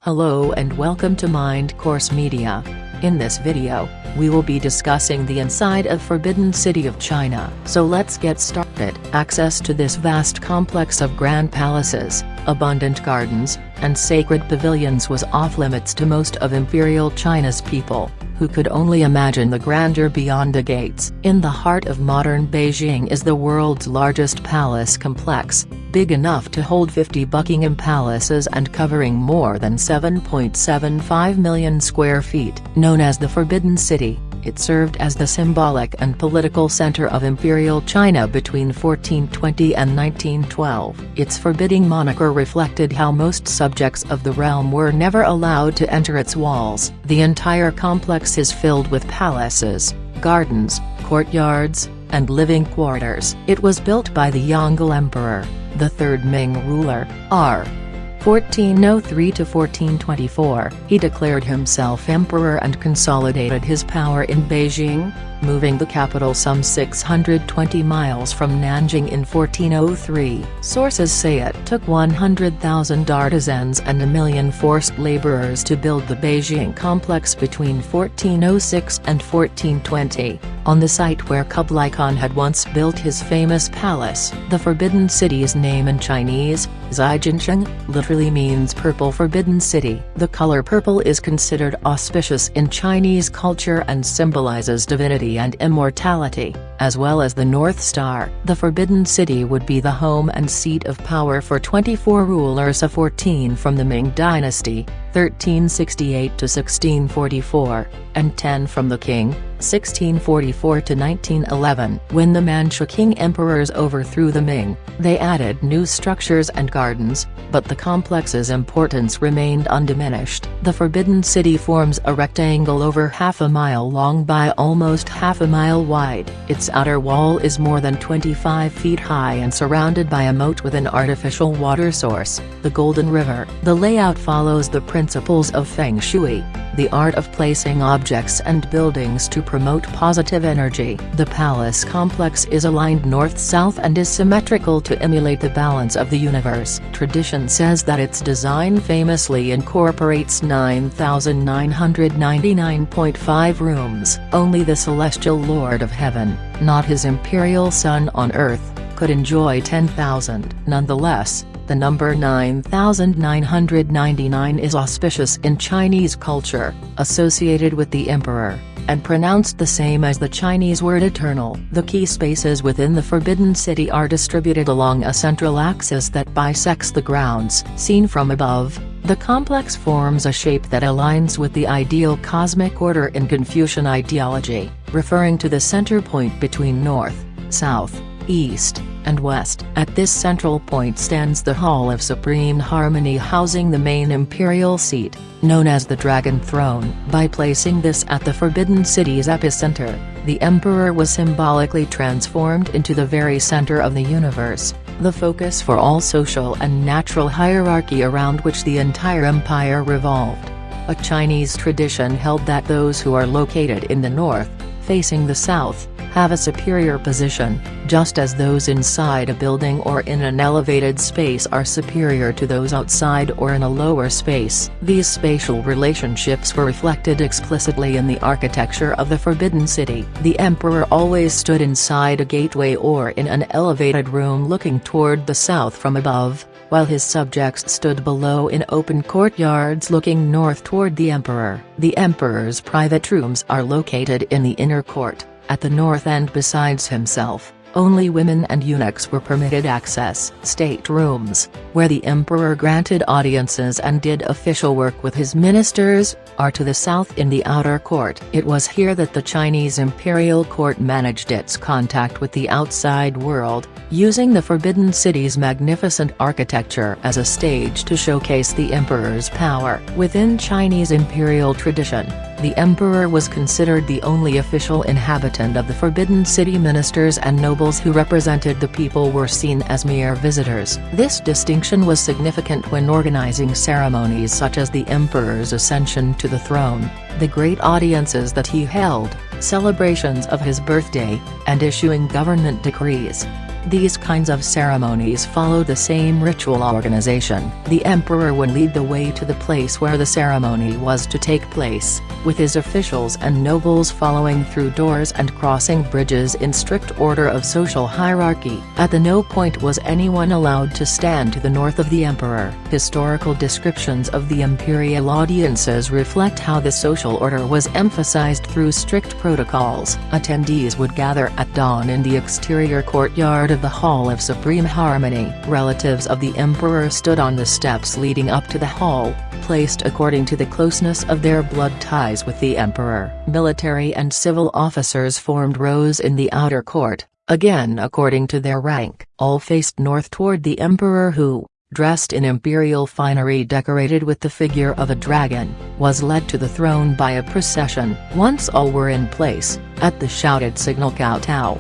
Hello and welcome to Mind Course Media. In this video, we will be discussing the inside of Forbidden City of China. So let's get started. Access to this vast complex of grand palaces, abundant gardens, and sacred pavilions was off-limits to most of Imperial China's people, who could only imagine the grandeur beyond the gates. In the heart of modern Beijing is the world's largest palace complex, big enough to hold 50 Buckingham Palaces and covering more than 7.75 million square feet. Known as the Forbidden City, it served as the symbolic and political center of Imperial China between 1420 and 1912. Its forbidding moniker reflected how most subjects of the realm were never allowed to enter its walls. The entire complex is filled with palaces, gardens, courtyards, and living quarters. It was built by the Yongle Emperor, the third Ming ruler, r. 1403 to 1424. He declared himself emperor and consolidated his power in Beijing, moving the capital some 620 miles from Nanjing in 1403. Sources say it took 100,000 artisans and 1 million forced laborers to build the Beijing complex between 1406 and 1420, on the site where Kublai Khan had once built his famous palace. The Forbidden City's name in Chinese, Zaijiansheng, literally means purple forbidden city. The color purple is considered auspicious in Chinese culture and symbolizes divinity and immortality, as well as the North Star. The Forbidden City would be the home and seat of power for 24 rulers of 14 from the Ming Dynasty, 1368 to 1644, and 10 from the Qing, 1644 to 1911. When the Manchu Qing emperors overthrew the Ming, they added new structures and gardens, but the complex's importance remained undiminished. The Forbidden City forms a rectangle over half a mile long by almost half a mile wide. Its outer wall is more than 25 feet high and surrounded by a moat with an artificial water source, the Golden River. The layout follows the principles of Feng Shui, the art of placing objects and buildings to promote positive energy. The palace complex is aligned north-south and is symmetrical to emulate the balance of the universe. Tradition says that its design famously incorporates 9,999.5 rooms. Only the celestial Lord of Heaven, not his imperial son on earth, could enjoy 10,000. Nonetheless, the number 9,999 is auspicious in Chinese culture, associated with the emperor, and pronounced the same as the Chinese word eternal. The key spaces within the Forbidden City are distributed along a central axis that bisects the grounds. Seen from above, the complex forms a shape that aligns with the ideal cosmic order in Confucian ideology, referring to the center point between north, south, east, and west. At this central point stands the Hall of Supreme Harmony, housing the main imperial seat, known as the Dragon Throne. By placing this at the Forbidden City's epicenter, the emperor was symbolically transformed into the very center of the universe, the focus for all social and natural hierarchy around which the entire empire revolved. A Chinese tradition held that those who are located in the north, facing the south, have a superior position, just as those inside a building or in an elevated space are superior to those outside or in a lower space. These spatial relationships were reflected explicitly in the architecture of the Forbidden City. The emperor always stood inside a gateway or in an elevated room looking toward the south from above, while his subjects stood below in open courtyards looking north toward the emperor. The emperor's private rooms are located in the inner court, at the north end. Besides himself, only women and eunuchs were permitted access. State rooms, where the emperor granted audiences and did official work with his ministers, are to the south in the outer court. It was here that the Chinese imperial court managed its contact with the outside world, using the Forbidden City's magnificent architecture as a stage to showcase the emperor's power. Within Chinese imperial tradition, the emperor was considered the only official inhabitant of the Forbidden City. Ministers and nobles who represented the people were seen as mere visitors. This distinction was significant when organizing ceremonies such as the emperor's ascension to the throne, the great audiences that he held, celebrations of his birthday, and issuing government decrees. These kinds of ceremonies follow the same ritual organization. The emperor would lead the way to the place where the ceremony was to take place, with his officials and nobles following through doors and crossing bridges in strict order of social hierarchy. At no point was anyone allowed to stand to the north of the emperor. Historical descriptions of the imperial audiences reflect how the social order was emphasized through strict protocols. Attendees would gather at dawn in the exterior courtyard of the Hall of Supreme Harmony. Relatives of the emperor stood on the steps leading up to the hall, placed according to the closeness of their blood ties with the emperor. Military and civil officers formed rows in the outer court, again according to their rank. All faced north toward the emperor who, dressed in imperial finery decorated with the figure of a dragon, was led to the throne by a procession. Once all were in place, at the shouted signal kowtow,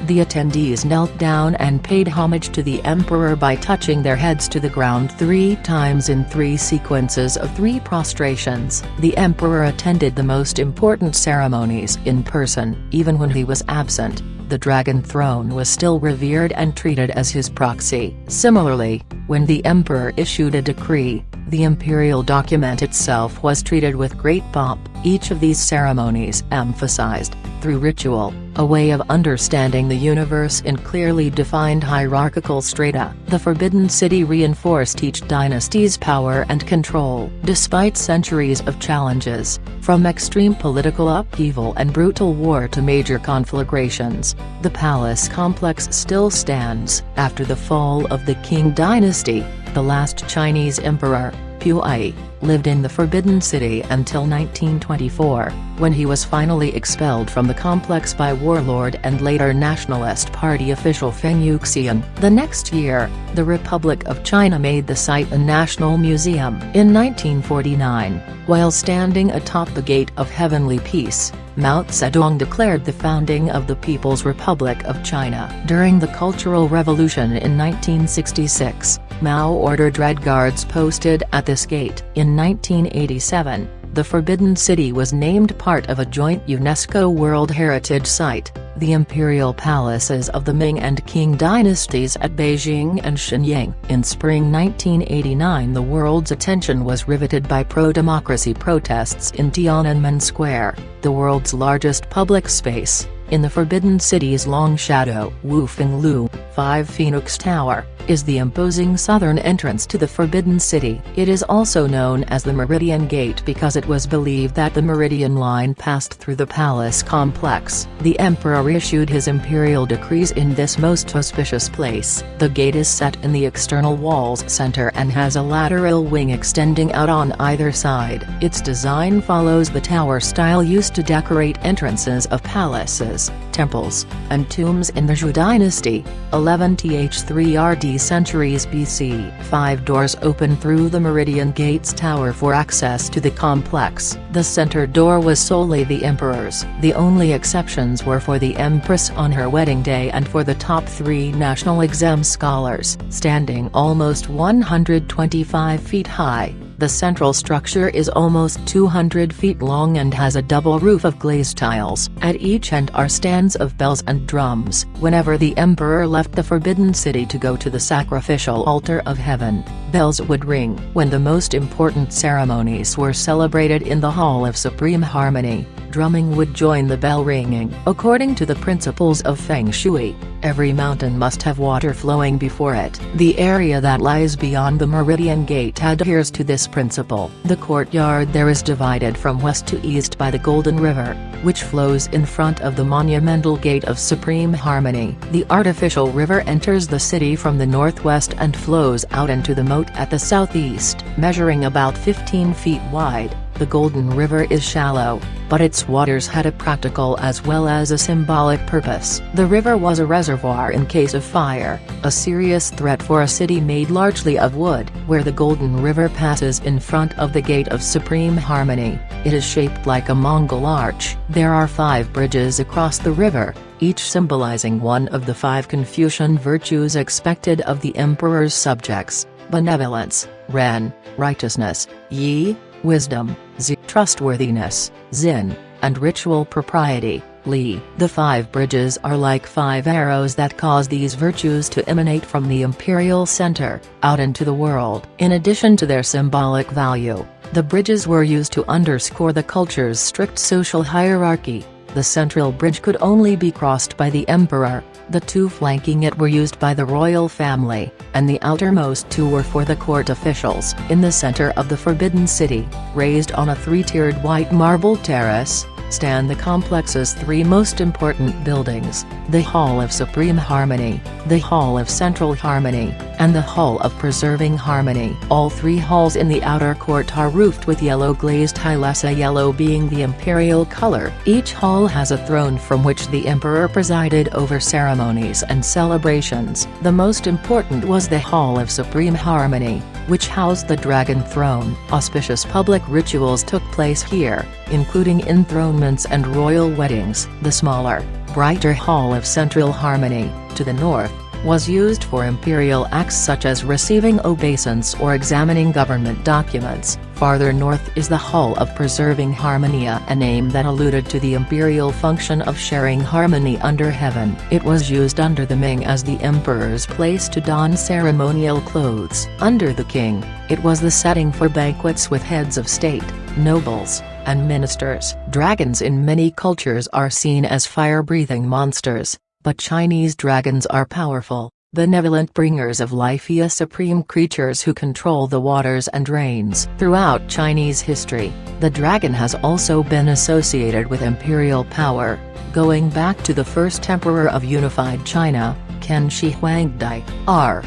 the attendees knelt down and paid homage to the emperor by touching their heads to the ground 3 times in 3 sequences of 3 prostrations. The emperor attended the most important ceremonies in person. Even when he was absent, the dragon throne was still revered and treated as his proxy. Similarly, when the emperor issued a decree, the imperial document itself was treated with great pomp. Each of these ceremonies emphasized, through ritual, a way of understanding the universe in clearly defined hierarchical strata. The Forbidden City reinforced each dynasty's power and control. Despite centuries of challenges, from extreme political upheaval and brutal war to major conflagrations, the palace complex still stands. After the fall of the Qing dynasty, the last Chinese emperor, Puyi, lived in the Forbidden City until 1924, when he was finally expelled from the complex by warlord and later Nationalist Party official Feng Yuxian. The next year, the Republic of China made the site a national museum. In 1949, while standing atop the Gate of Heavenly Peace, Mao Zedong declared the founding of the People's Republic of China. During the Cultural Revolution in 1966, Mao ordered Red Guards posted at this gate. In 1987, the Forbidden City was named part of a joint UNESCO World Heritage Site, the imperial palaces of the Ming and Qing dynasties at Beijing and Shenyang. In spring 1989, the world's attention was riveted by pro-democracy protests in Tiananmen Square, the world's largest public space. In the Forbidden City's long shadow, Wufenglu, 5 Phoenix Tower, is the imposing southern entrance to the Forbidden City. It is also known as the Meridian Gate because it was believed that the Meridian line passed through the palace complex. The emperor issued his imperial decrees in this most auspicious place. The gate is set in the external wall's center and has a lateral wing extending out on either side. Its design follows the tower style used to decorate entrances of palaces, temples, and tombs in the Zhou dynasty, 11th–3rd centuries BC. 5 doors open through the Meridian Gate's tower for access to the complex. The center door was solely the emperor's. The only exceptions were for the empress on her wedding day and for the top 3 national exam scholars. Standing almost 125 feet high, the central structure is almost 200 feet long and has a double roof of glazed tiles. At each end are stands of bells and drums. Whenever the emperor left the Forbidden City to go to the sacrificial altar of heaven, bells would ring. When the most important ceremonies were celebrated in the Hall of Supreme Harmony, drumming would join the bell ringing. According to the principles of Feng Shui, every mountain must have water flowing before it. The area that lies beyond the Meridian Gate adheres to this principle. The courtyard there is divided from west to east by the Golden River, which flows in front of the monumental Gate of Supreme Harmony. The artificial river enters the city from the northwest and flows out into the moat at the southeast. Measuring about 15 feet wide, the Golden River is shallow, but its waters had a practical as well as a symbolic purpose. The river was a reservoir in case of fire, a serious threat for a city made largely of wood. Where the Golden River passes in front of the Gate of Supreme Harmony, it is shaped like a Mongol arch. There are 5 bridges across the river, each symbolizing one of the 5 Confucian virtues expected of the emperor's subjects: benevolence, ren, righteousness, yi, wisdom, zi, trustworthiness, zin, and ritual propriety. Li. The 5 bridges are like 5 arrows that cause these virtues to emanate from the imperial center, out into the world. In addition to their symbolic value, the bridges were used to underscore the culture's strict social hierarchy. The central bridge could only be crossed by the emperor, the 2 flanking it were used by the royal family, and the outermost 2 were for the court officials. In the center of the Forbidden City, raised on a 3-tiered white marble terrace, stand the complex's 3 most important buildings: the Hall of Supreme Harmony, the Hall of Central Harmony, and the Hall of Preserving Harmony. All 3 halls in the outer court are roofed with yellow glazed tiles, yellow being the imperial color. Each hall has a throne from which the emperor presided over ceremonies and celebrations. The most important was the Hall of Supreme Harmony, which housed the Dragon Throne. Auspicious public rituals took place here, including enthronements and royal weddings. The smaller, brighter Hall of Central Harmony, to the north, was used for imperial acts such as receiving obeisance or examining government documents. Farther north is the Hall of Preserving Harmony, a name that alluded to the imperial function of sharing harmony under heaven. It was used under the Ming as the emperor's place to don ceremonial clothes. Under the king, it was the setting for banquets with heads of state, nobles, and ministers. Dragons in many cultures are seen as fire-breathing monsters, but Chinese dragons are powerful, benevolent bringers of life, supreme creatures who control the waters and rains. Throughout Chinese history, the dragon has also been associated with imperial power, going back to the first emperor of unified China, Qin Shi Huangdi, r.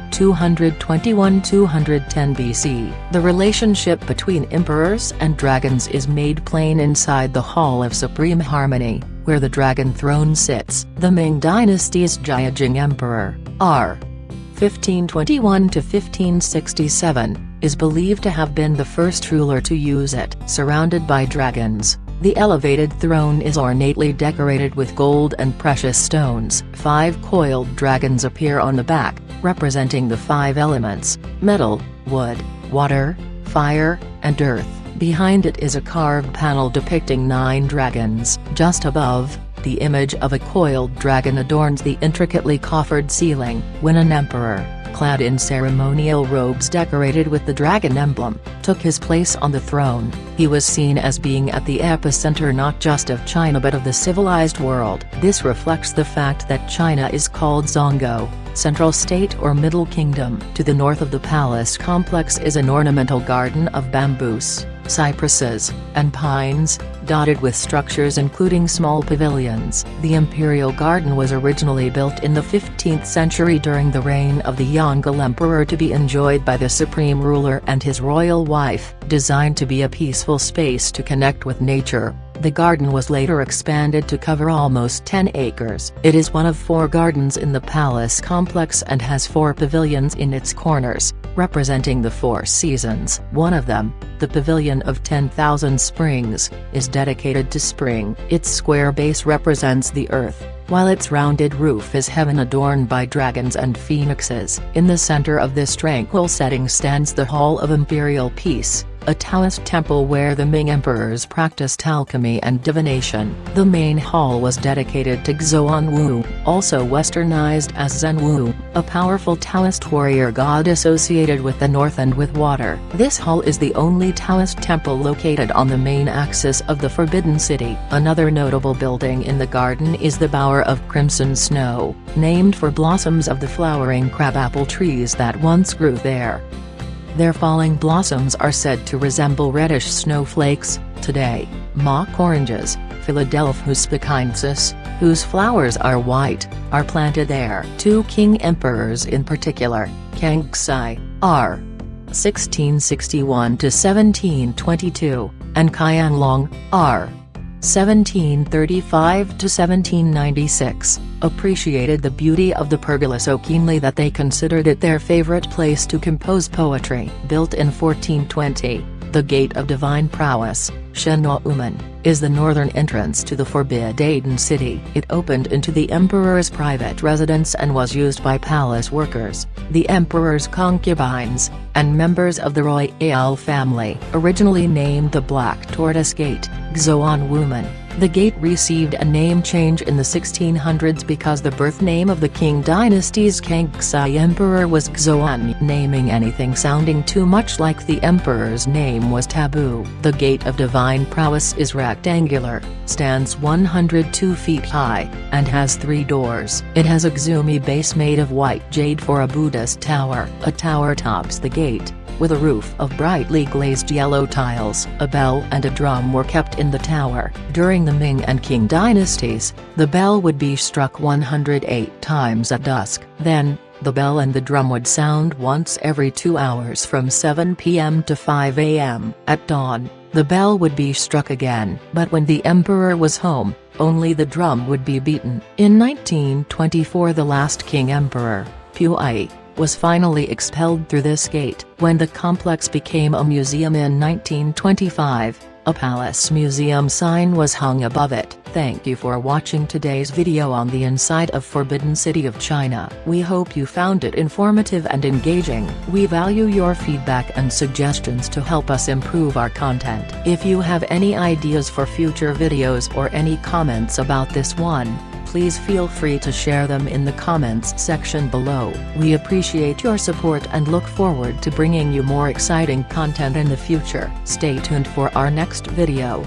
221–210 BC. The relationship between emperors and dragons is made plain inside the Hall of Supreme Harmony, where the dragon throne sits. The Ming dynasty's Jiajing Emperor, r. 1521–1567, is believed to have been the first ruler to use it. Surrounded by dragons, the elevated throne is ornately decorated with gold and precious stones. 5 coiled dragons appear on the back, representing the 5 elements: metal, wood, water, fire, and earth. Behind it is a carved panel depicting 9 dragons. Just above, the image of a coiled dragon adorns the intricately coffered ceiling. When an emperor, clad in ceremonial robes decorated with the dragon emblem, took his place on the throne, he was seen as being at the epicenter not just of China but of the civilized world. This reflects the fact that China is called Zongo, Central State or Middle Kingdom. To the north of the palace complex is an ornamental garden of bamboos, cypresses, and pines, dotted with structures including small pavilions. The Imperial Garden was originally built in the 15th century during the reign of the Yongle Emperor to be enjoyed by the supreme ruler and his royal wife. Designed to be a peaceful space to connect with nature, the garden was later expanded to cover almost 10 acres. It is one of 4 gardens in the palace complex and has 4 pavilions in its corners, representing the 4 seasons. One of them, the Pavilion of 10,000 Springs, is dedicated to spring. Its square base represents the earth, while its rounded roof is heaven adorned by dragons and phoenixes. In the center of this tranquil setting stands the Hall of Imperial Peace, a Taoist temple where the Ming emperors practiced alchemy and divination. The main hall was dedicated to Xuan Wu, also westernized as Zhen Wu, a powerful Taoist warrior god associated with the north and with water. This hall is the only Taoist temple located on the main axis of the Forbidden City. Another notable building in the garden is the Bower of Crimson Snow, named for blossoms of the flowering crabapple trees that once grew there. Their falling blossoms are said to resemble reddish snowflakes. Today, mock oranges, Philadelphus spikensis, whose flowers are white, are planted there. 2 king emperors in particular, Kangxi, r. 1661–1722, and Qianlong, r. 1735–1796, appreciated the beauty of the pergola so keenly that they considered it their favorite place to compose poetry. Built in 1420, the Gate of Divine Prowess, Shenoumen, is the northern entrance to the Forbidden City. It opened into the emperor's private residence and was used by palace workers, the emperor's concubines, and members of the royal family. Originally named the Black Tortoise Gate, Xuan Wumen, The gate received a name change in the 1600s because the birth name of the Qing dynasty's Kangxi emperor was Xuan. Naming anything sounding too much like the emperor's name was taboo. The Gate of Divine Prowess is rectangular, stands 102 feet high, and has 3 doors. It has a Xumi base made of white jade for a Buddhist tower. A tower tops the gate, with a roof of brightly glazed yellow tiles. A bell and a drum were kept in the tower. During the Ming and Qing dynasties, the bell would be struck 108 times at dusk. Then, the bell and the drum would sound once every 2 hours from 7 p.m. to 5 a.m. At dawn, the bell would be struck again. But when the emperor was home, only the drum would be beaten. In 1924, the last Qing emperor, Puyi, was finally expelled through this gate. When the complex became a museum in 1925, a palace museum sign was hung above it. Thank you for watching today's video on the inside of Forbidden City of China. We hope you found it informative and engaging. We value your feedback and suggestions to help us improve our content. If you have any ideas for future videos or any comments about this one, please feel free to share them in the comments section below. We appreciate your support and look forward to bringing you more exciting content in the future. Stay tuned for our next video.